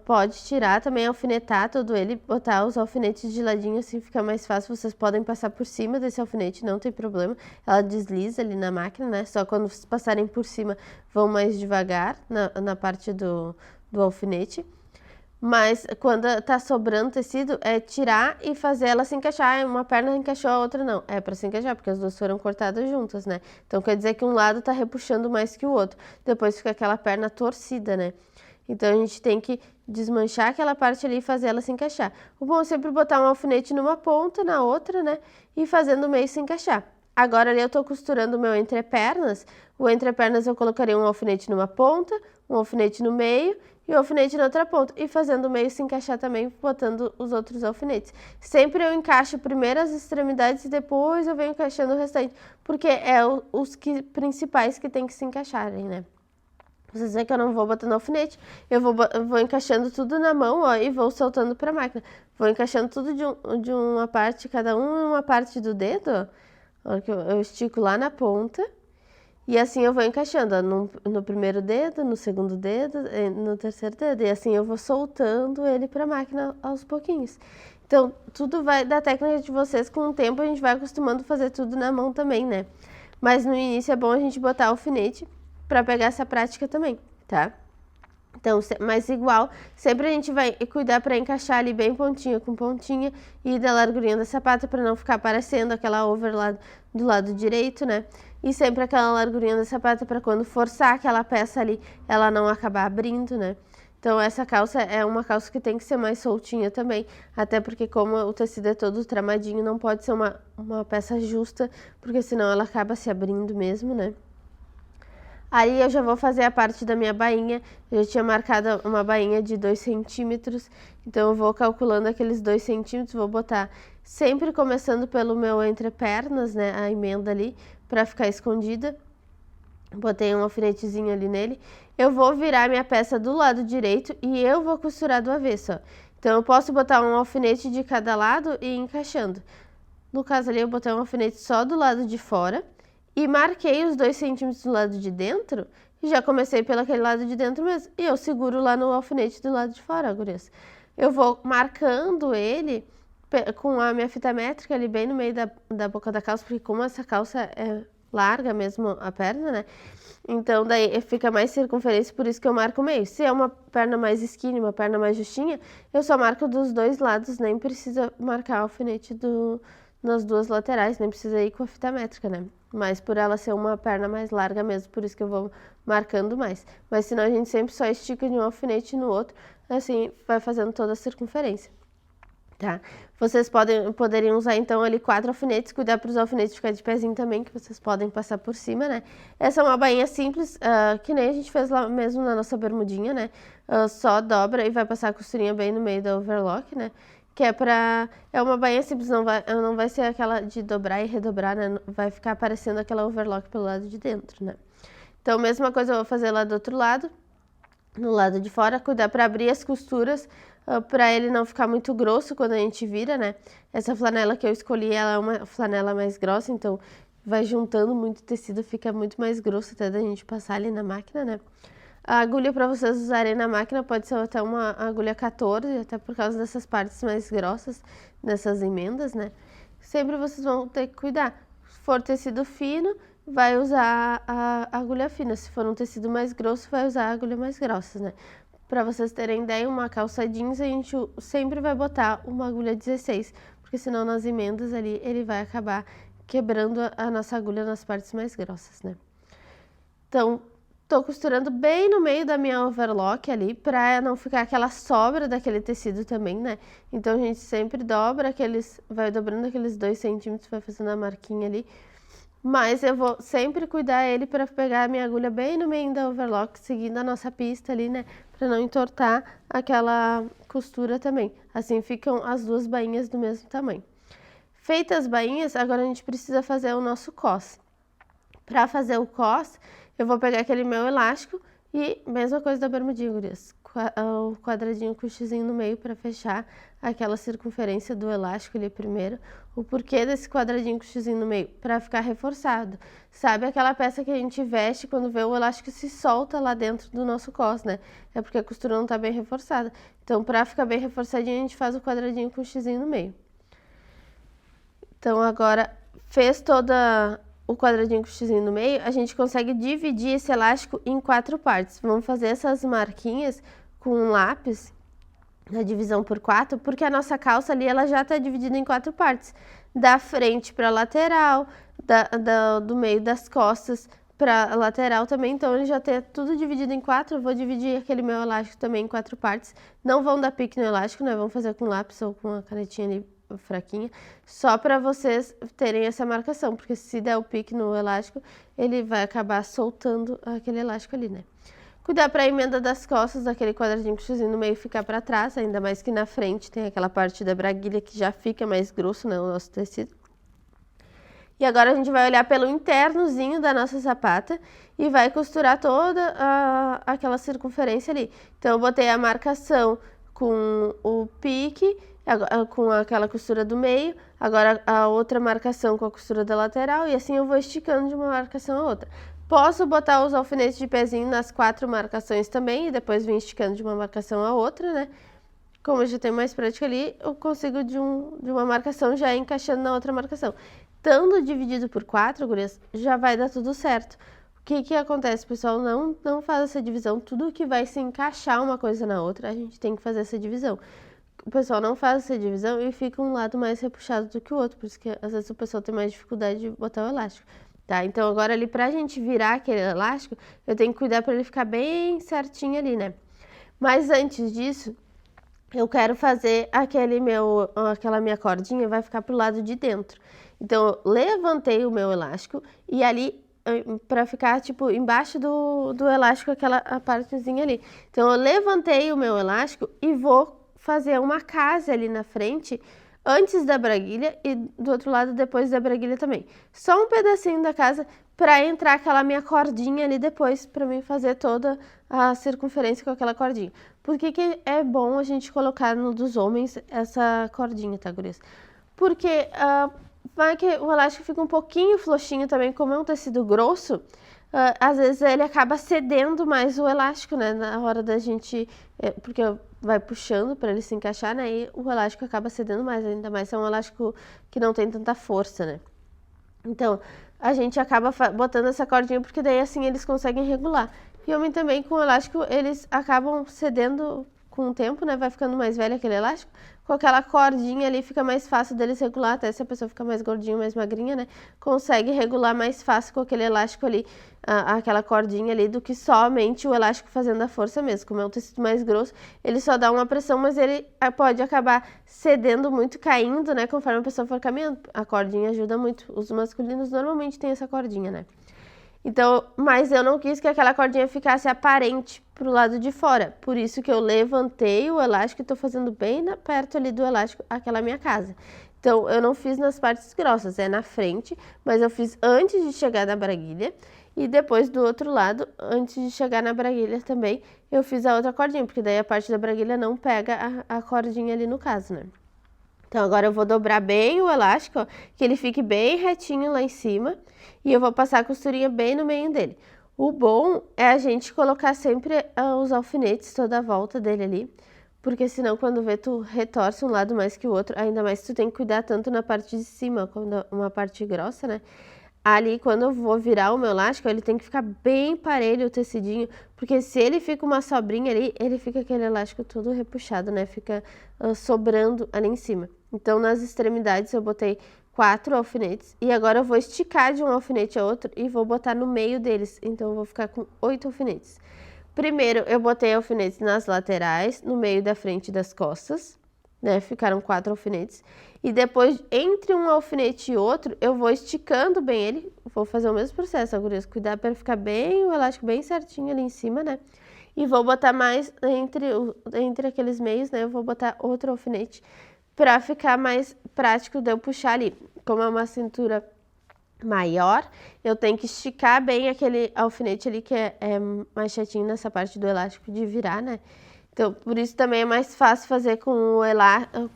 Pode tirar também, alfinetar todo ele, botar os alfinetes de ladinho, assim fica mais fácil. Vocês podem passar por cima desse alfinete, não tem problema. Ela desliza ali na máquina, né? Só quando vocês passarem por cima, vão mais devagar na parte do alfinete. Mas quando tá sobrando tecido, é tirar e fazer ela se encaixar. Uma perna encaixou, a outra não. É pra se encaixar, porque as duas foram cortadas juntas, né? Então quer dizer que um lado tá repuxando mais que o outro. Depois fica aquela perna torcida, né? Então a gente tem que desmanchar aquela parte ali e fazer ela se encaixar. O bom é sempre botar um alfinete numa ponta, na outra, né? E fazendo o meio se encaixar. Agora ali eu tô costurando o meu entrepernas. O entrepernas eu colocaria um alfinete numa ponta, um alfinete no meio e o alfinete na outra ponta. E fazendo o meio se encaixar também, botando os outros alfinetes. Sempre eu encaixo primeiro as extremidades e depois eu venho encaixando o restante. Porque é os principais que tem que se encaixarem, né? Vocês veem que eu não vou botando alfinete, eu vou encaixando tudo na mão, ó, e vou soltando pra máquina. Vou encaixando tudo de uma parte, cada um uma parte do dedo, ó. Que eu estico lá na ponta. E assim eu vou encaixando, ó, no primeiro dedo, no segundo dedo, no terceiro dedo. E assim eu vou soltando ele pra máquina aos pouquinhos. Então, tudo vai da técnica de vocês. Com o tempo a gente vai acostumando a fazer tudo na mão também, né? Mas no início é bom a gente botar alfinete para pegar essa prática também, tá? Então, mas igual, sempre a gente vai cuidar para encaixar ali bem pontinha com pontinha e da largurinha da sapata para não ficar aparecendo aquela over lá do lado direito, né? E sempre aquela largurinha da sapata para quando forçar aquela peça ali, ela não acabar abrindo, né? Então, essa calça é uma calça que tem que ser mais soltinha também, até porque como o tecido é todo tramadinho, não pode ser uma peça justa, porque senão ela acaba se abrindo mesmo, né? Aí eu já vou fazer a parte da minha bainha, eu já tinha marcado uma bainha de 2 centímetros, então eu vou calculando aqueles 2 centímetros, vou botar sempre começando pelo meu entrepernas, né, a emenda ali, pra ficar escondida. Botei um alfinetezinho ali nele. Eu vou virar minha peça do lado direito e eu vou costurar do avesso, ó. Então eu posso botar um alfinete de cada lado e ir encaixando. No caso ali eu botei um alfinete só do lado de fora. E marquei os 2 centímetros do lado de dentro e já comecei pelo aquele lado de dentro mesmo. E eu seguro lá no alfinete do lado de fora, gurias. eu vou marcando ele com a minha fita métrica ali bem no meio da boca da calça, porque como essa calça é larga mesmo a perna, né? Então daí fica mais circunferência, por isso que eu marco o meio. Se é uma perna mais skinny, uma perna mais justinha, eu só marco dos dois lados, nem precisa marcar o alfinete nas duas laterais, nem precisa ir com a fita métrica, né? Mas por ela ser uma perna mais larga mesmo, por isso que eu vou marcando mais. Mas senão a gente sempre só estica de um alfinete no outro, assim vai fazendo toda a circunferência. Tá? Vocês poderiam usar então ali 4 alfinetes, cuidar para os alfinetes ficar de pezinho também, que vocês podem passar por cima, né? Essa é uma bainha simples, que nem a gente fez lá mesmo na nossa bermudinha, né? Só dobra e vai passar a costurinha bem no meio da overlock, né? Que é uma bainha simples, não vai ser aquela de dobrar e redobrar, né? Vai ficar aparecendo aquela overlock pelo lado de dentro, né? Então, mesma coisa eu vou fazer lá do outro lado, no lado de fora, cuidar para abrir as costuras, para ele não ficar muito grosso quando a gente vira, né? Essa flanela que eu escolhi, ela é uma flanela mais grossa, então vai juntando muito tecido, fica muito mais grosso até da gente passar ali na máquina, né? A agulha para vocês usarem na máquina pode ser até uma agulha 14, até por causa dessas partes mais grossas, dessas emendas, né? Sempre vocês vão ter que cuidar. Se for tecido fino, vai usar a agulha fina. Se for um tecido mais grosso, vai usar a agulha mais grossa, né? Para vocês terem ideia, uma calça jeans a gente sempre vai botar uma agulha 16, porque senão nas emendas ali ele vai acabar quebrando a nossa agulha nas partes mais grossas, né? Então, tô costurando bem no meio da minha overlock ali, para não ficar aquela sobra daquele tecido também, né? Então a gente sempre vai dobrando aqueles 2 centímetros, vai fazendo a marquinha ali. Mas eu vou sempre cuidar ele para pegar a minha agulha bem no meio da overlock, seguindo a nossa pista ali, né? Para não entortar aquela costura também. Assim ficam as duas bainhas do mesmo tamanho. Feitas as bainhas, agora a gente precisa fazer o nosso cos. Para fazer o cos, eu vou pegar aquele meu elástico e mesma coisa da bermudinha, gurias. O quadradinho com o xizinho no meio para fechar aquela circunferência do elástico ali primeiro. O porquê desse quadradinho com o xizinho no meio? Para ficar reforçado. Sabe aquela peça que a gente veste quando vê o elástico se solta lá dentro do nosso cos, né? É porque a costura não tá bem reforçada. Então, para ficar bem reforçadinho, a gente faz o quadradinho com o xizinho no meio. Então, agora, fez toda o quadradinho com o xizinho no meio, a gente consegue dividir esse elástico em 4 partes. Vamos fazer essas marquinhas com um lápis na divisão por 4, porque a nossa calça ali ela já está dividida em 4 partes. Da frente para a lateral, do meio das costas para a lateral também, então ele já tem tudo dividido em 4. Eu vou dividir aquele meu elástico também em 4 partes. Não vão dar pique no elástico, né? Vamos fazer com lápis ou com a canetinha ali fraquinha, só para vocês terem essa marcação, porque se der o pique no elástico, ele vai acabar soltando aquele elástico ali, né? Cuidar para a emenda das costas, daquele quadradinho com o xizinho no meio ficar para trás, ainda mais que na frente tem aquela parte da braguilha que já fica mais grosso, né, o nosso tecido. E agora a gente vai olhar pelo internozinho da nossa sapata e vai costurar toda aquela circunferência ali. Então eu botei a marcação com o pique, com aquela costura do meio, agora a outra marcação com a costura da lateral e assim eu vou esticando de uma marcação a outra. Posso botar os alfinetes de pezinho nas 4 marcações também e depois vir esticando de uma marcação a outra, né? Como eu já tenho mais prática ali, eu consigo de uma marcação já encaixando na outra marcação. Estando dividido por 4, gurias, já vai dar tudo certo. O que acontece, pessoal? Não faz essa divisão. Tudo que vai se encaixar uma coisa na outra, a gente tem que fazer essa divisão. O pessoal não faz essa divisão e fica um lado mais repuxado do que o outro, por isso que às vezes o pessoal tem mais dificuldade de botar o elástico, tá? Então agora ali pra gente virar aquele elástico, eu tenho que cuidar para ele ficar bem certinho ali, né? Mas antes disso, eu quero fazer aquela minha cordinha vai ficar pro lado de dentro. Então eu levantei o meu elástico e ali para ficar tipo embaixo do elástico aquela partezinha ali. Então eu levantei o meu elástico e vou fazer uma casa ali na frente, antes da braguilha e do outro lado depois da braguilha também. Só um pedacinho da casa para entrar aquela minha cordinha ali depois, para mim fazer toda a circunferência com aquela cordinha. Por que é bom a gente colocar no dos homens essa cordinha, tá, gurias? Porque vai que o elástico fica um pouquinho frouxinho também, como é um tecido grosso, às vezes ele acaba cedendo mais o elástico, né, na hora da gente, porque vai puxando para ele se encaixar, né? E o elástico acaba cedendo mais, ainda mais se é um elástico que não tem tanta força, né? Então, a gente acaba botando essa cordinha porque daí assim eles conseguem regular. E homem também com o elástico, eles acabam cedendo com o tempo, né? Vai ficando mais velho aquele elástico. Com aquela cordinha ali fica mais fácil deles regular, até se a pessoa fica mais gordinha, mais magrinha, né? Consegue regular mais fácil com aquele elástico ali, aquela cordinha ali, do que somente o elástico fazendo a força mesmo. Como é um tecido mais grosso, ele só dá uma pressão, mas ele pode acabar cedendo muito, caindo, né? Conforme a pessoa for caminhando. A cordinha ajuda muito. Os masculinos normalmente têm essa cordinha, né? Então, mas eu não quis que aquela cordinha ficasse aparente pro lado de fora. Por isso que eu levantei o elástico e tô fazendo bem perto ali do elástico aquela minha casa. Então, eu não fiz nas partes grossas, é na frente, mas eu fiz antes de chegar na braguilha. E depois do outro lado, antes de chegar na braguilha também, eu fiz a outra cordinha, porque daí a parte da braguilha não pega a cordinha ali no caso, né? Então, agora eu vou dobrar bem o elástico, ó, que ele fique bem retinho lá em cima. E eu vou passar a costurinha bem no meio dele. O bom é a gente colocar sempre os alfinetes toda a volta dele ali. Porque senão quando vê tu retorce um lado mais que o outro. Ainda mais tu tem que cuidar tanto na parte de cima, quando uma parte grossa, né? Ali, quando eu vou virar o meu elástico, ele tem que ficar bem parelho o tecidinho, porque se ele fica uma sobrinha ali, ele fica aquele elástico todo repuxado, né? Fica sobrando ali em cima. Então, nas extremidades eu botei 4 alfinetes e agora eu vou esticar de um alfinete a outro e vou botar no meio deles. Então, eu vou ficar com 8 alfinetes. Primeiro, eu botei alfinetes nas laterais, no meio da frente e das costas, né? Ficaram 4 alfinetes. E depois, entre um alfinete e outro, eu vou esticando bem ele. Vou fazer o mesmo processo, gurias. Cuidar para ficar bem, o elástico bem certinho ali em cima, né? E vou botar mais entre aqueles meios, né? Eu vou botar outro alfinete para ficar mais prático de eu puxar ali. Como é uma cintura maior, eu tenho que esticar bem aquele alfinete ali que é mais chatinho nessa parte do elástico de virar, né? Então, por isso também é mais fácil fazer com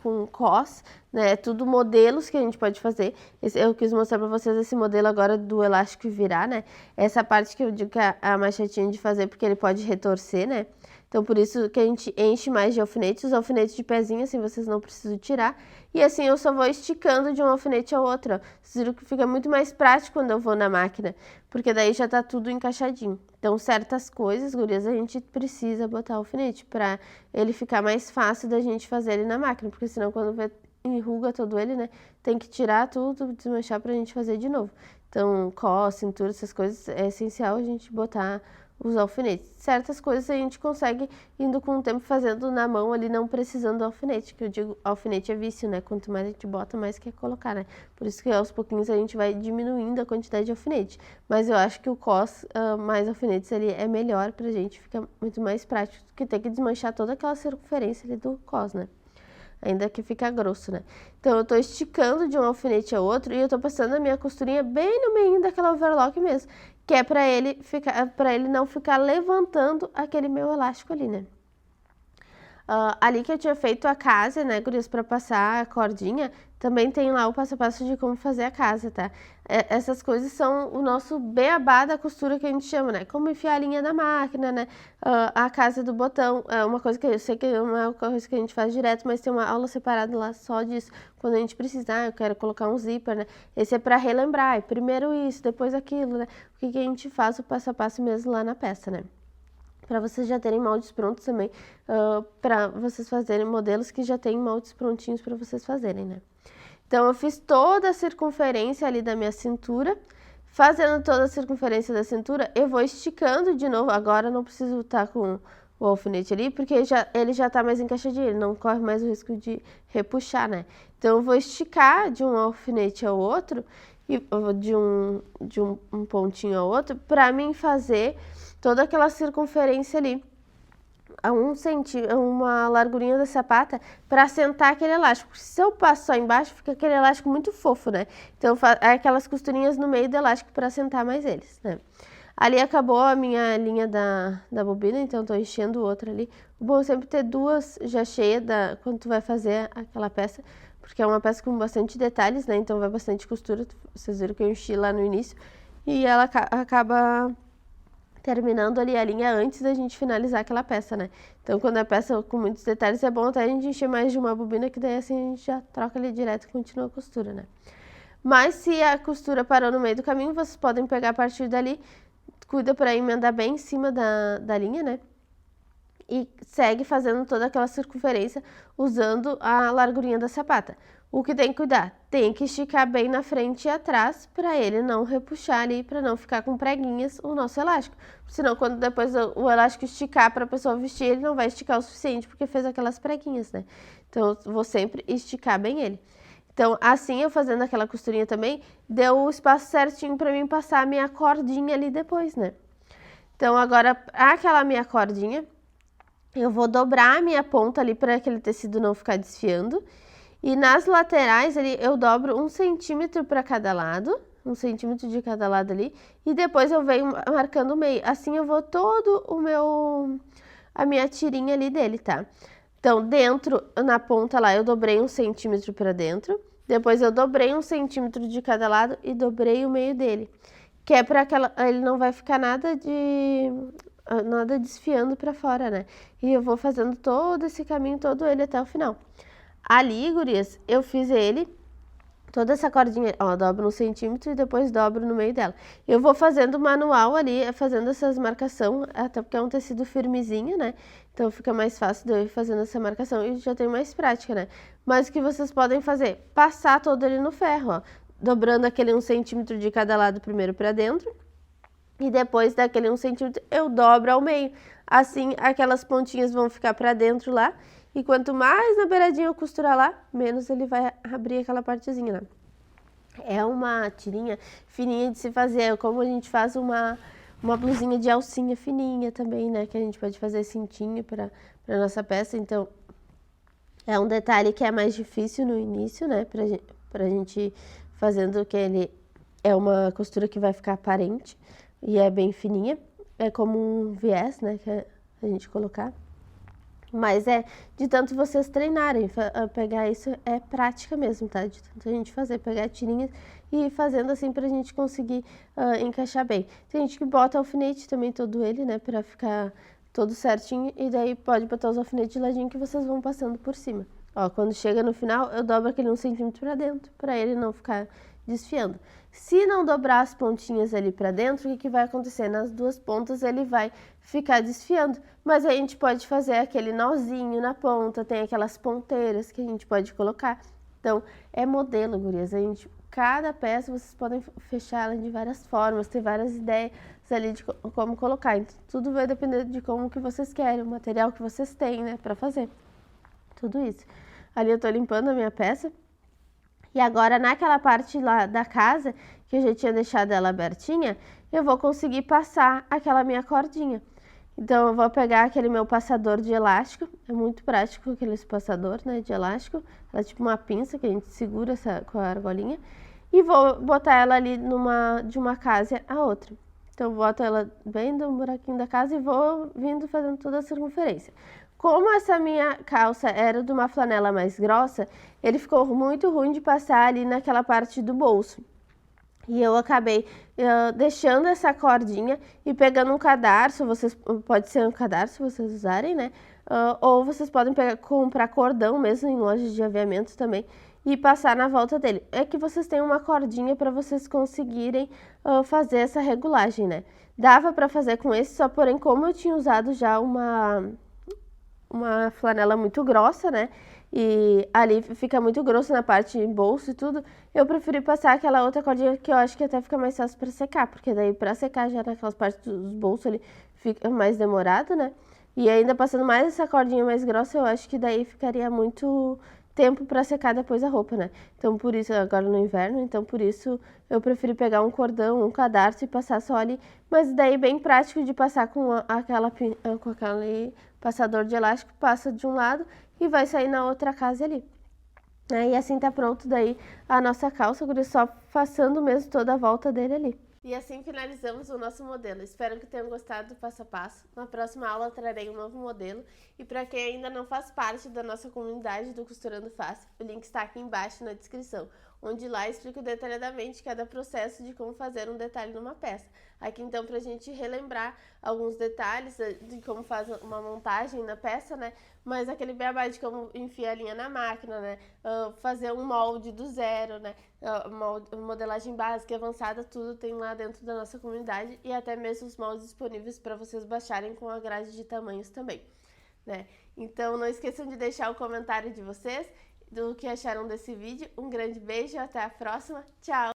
com cos, né? Tudo modelos que a gente pode fazer. Eu quis mostrar pra vocês esse modelo agora do elástico virar, né? Essa parte que eu digo que é a mais chatinha de fazer, porque ele pode retorcer, né? Então, por isso que a gente enche mais de alfinetes. Os alfinetes de pezinho, assim, vocês não precisam tirar. E assim, eu só vou esticando de um alfinete ao outro, ó. Vocês viram que fica muito mais prático quando eu vou na máquina, porque daí já tá tudo encaixadinho. Então, certas coisas, gurias, a gente precisa botar alfinete pra ele ficar mais fácil da gente fazer ele na máquina, porque senão quando enruga todo ele, né, tem que tirar tudo, desmanchar pra gente fazer de novo. Então, cintura, essas coisas, é essencial a gente botar os alfinetes. Certas coisas a gente consegue indo com o tempo fazendo na mão ali, não precisando do alfinete, que eu digo, alfinete é vício, né? Quanto mais a gente bota, mais quer colocar, né? Por isso que aos pouquinhos a gente vai diminuindo a quantidade de alfinete. Mas eu acho que o mais alfinetes ali é melhor pra gente, fica muito mais prático do que ter que desmanchar toda aquela circunferência ali do né? Ainda que fica grosso, né? Então, eu tô esticando de um alfinete ao outro e eu tô passando a minha costurinha bem no meio daquela overlock mesmo, que é pra ele não ficar levantando aquele meu elástico ali, né? Ali que eu tinha feito a casa, né, gurias, pra passar a cordinha, também tem lá o passo a passo de como fazer a casa, tá? Essas coisas são o nosso beabá da costura que a gente chama, né? Como enfiar a linha da máquina, né? A casa do botão, é uma coisa que eu sei que não é uma coisa que a gente faz direto, mas tem uma aula separada lá só disso. Quando a gente precisar, eu quero colocar um zíper, né? Esse é pra relembrar, primeiro isso, depois aquilo, né? O que a gente faz o passo a passo mesmo lá na peça, né? Para vocês já terem moldes prontos também, para vocês fazerem modelos que já têm moldes prontinhos para vocês fazerem, né? Então, eu fiz toda a circunferência ali da minha cintura. Fazendo toda a circunferência da cintura, eu vou esticando de novo. Agora, eu não preciso estar com o alfinete ali, porque ele já tá mais encaixadinho, ele não corre mais o risco de repuxar, né? Então, eu vou esticar de um alfinete ao outro, e de um pontinho ao outro, para mim fazer toda aquela circunferência ali, a uma largurinha da sapata, para assentar aquele elástico. Se eu passo só embaixo, fica aquele elástico muito fofo, né? Então, aquelas costurinhas no meio do elástico para assentar mais eles, né? Ali acabou a minha linha da bobina, então tô enchendo outra ali. O bom é sempre ter duas já cheias quando tu vai fazer aquela peça, porque é uma peça com bastante detalhes, né? Então vai bastante costura. Vocês viram que eu enchi lá no início. E ela acaba terminando ali a linha antes da gente finalizar aquela peça, né? Então, quando a peça com muitos detalhes, é bom até a gente encher mais de uma bobina, que daí assim a gente já troca ali direto e continua a costura, né? Mas se a costura parou no meio do caminho, vocês podem pegar a partir dali, cuida para emendar bem em cima da linha, né? E segue fazendo toda aquela circunferência usando a largurinha da sapata. O que tem que cuidar? Tem que esticar bem na frente e atrás para ele não repuxar ali, para não ficar com preguinhas o nosso elástico. Senão, quando depois o elástico esticar para a pessoa vestir, ele não vai esticar o suficiente porque fez aquelas preguinhas, né? Então, eu vou sempre esticar bem ele. Então, assim, eu fazendo aquela costurinha também, deu o espaço certinho para mim passar a minha cordinha ali depois, né? Então, agora, aquela minha cordinha, eu vou dobrar a minha ponta ali para aquele tecido não ficar desfiando. E nas laterais ali eu dobro 1 centímetro para cada lado, 1 centímetro de cada lado ali. E depois eu venho marcando o meio. Assim eu vou todo a minha tirinha ali dele, tá? Então, dentro, na ponta lá, eu dobrei 1 centímetro para dentro. Depois eu dobrei 1 centímetro de cada lado e dobrei o meio dele. Que é para ele não vai ficar nada desfiando para fora, né? E eu vou fazendo todo esse caminho, todo ele até o final. Ali, gurias, eu fiz ele, toda essa cordinha, ó, dobro 1 centímetro e depois dobro no meio dela. Eu vou fazendo manual ali, fazendo essas marcações, até porque é um tecido firmezinho, né? Então fica mais fácil de eu ir fazendo essa marcação e já tenho mais prática, né? Mas o que vocês podem fazer? Passar todo ele no ferro, ó. Dobrando aquele 1 centímetro de cada lado primeiro para dentro. E depois daquele 1 centímetro eu dobro ao meio. Assim, aquelas pontinhas vão ficar para dentro lá. E quanto mais na beiradinha eu costurar lá, menos ele vai abrir aquela partezinha lá. É uma tirinha fininha de se fazer, como a gente faz uma blusinha de alcinha fininha também, né? Que a gente pode fazer cintinho para nossa peça. Então, é um detalhe que é mais difícil no início, né? Pra gente fazendo que ele é uma costura que vai ficar aparente e é bem fininha. É como um viés, né? Que a gente colocar. Mas é de tanto vocês treinarem, pegar isso é prática mesmo, tá? De tanto a gente fazer, pegar tirinhas e ir fazendo assim pra gente conseguir encaixar bem. Tem gente que bota alfinete também todo ele, né? Pra ficar todo certinho e daí pode botar os alfinetes de ladinho que vocês vão passando por cima. Ó, quando chega no final, eu dobro aquele 1 centímetro pra dentro, pra ele não ficar desfiando. Se não dobrar as pontinhas ali pra dentro, o que vai acontecer? Nas duas pontas ele vai ficar desfiando. Mas a gente pode fazer aquele nozinho na ponta, tem aquelas ponteiras que a gente pode colocar. Então, é modelo, gurias. Cada peça vocês podem fechar ela de várias formas, ter várias ideias ali de como colocar. Então, tudo vai depender de como que vocês querem, o material que vocês têm, né, pra fazer. Tudo isso. Ali eu tô limpando a minha peça. E agora, naquela parte lá da casa, que eu já tinha deixado ela abertinha, eu vou conseguir passar aquela minha cordinha. Então, eu vou pegar aquele meu passador de elástico, é muito prático aquele passador, né, de elástico, é tipo uma pinça que a gente segura com a argolinha, e vou botar ela ali de uma casa a outra. Então, eu boto ela bem do buraquinho da casa e vou vindo fazendo toda a circunferência. Como essa minha calça era de uma flanela mais grossa, ele ficou muito ruim de passar ali naquela parte do bolso. E eu acabei deixando essa cordinha e pegando um cadarço, pode ser um cadarço vocês usarem, né? Ou vocês podem comprar cordão mesmo em lojas de aviamento também e passar na volta dele. É que vocês têm uma cordinha para vocês conseguirem fazer essa regulagem, né? Dava para fazer com esse, só porém como eu tinha usado já uma flanela muito grossa, né? E ali fica muito grosso na parte de bolso e tudo. Eu preferi passar aquela outra cordinha que eu acho que até fica mais fácil para secar, porque daí para secar já naquelas partes dos bolsos ali fica mais demorado, né? E ainda passando mais essa cordinha mais grossa, eu acho que daí ficaria muito tempo para secar depois a roupa, né? Então por isso, agora no inverno, então por isso eu preferi pegar um cordão, um cadarço e passar só ali, mas daí bem prático de passar com aquele passador de elástico, passa de um lado e vai sair na outra casa ali. E assim tá pronto daí a nossa calça, só passando mesmo toda a volta dele ali. E assim finalizamos o nosso modelo. Espero que tenham gostado do passo a passo. Na próxima aula eu trarei um novo modelo. E para quem ainda não faz parte da nossa comunidade do Costurando Fácil, o link está aqui embaixo na descrição. onde lá explico detalhadamente cada processo de como fazer um detalhe numa peça. Aqui então pra gente relembrar alguns detalhes de como faz uma montagem na peça, né? Mas aquele beabá de como enfiar a linha na máquina, né? Fazer um molde do zero, né? Modelagem básica e avançada, tudo tem lá dentro da nossa comunidade e até mesmo os moldes disponíveis para vocês baixarem com a grade de tamanhos também, né? Então não esqueçam de deixar o comentário de vocês do que acharam desse vídeo. Um grande beijo, até a próxima, tchau!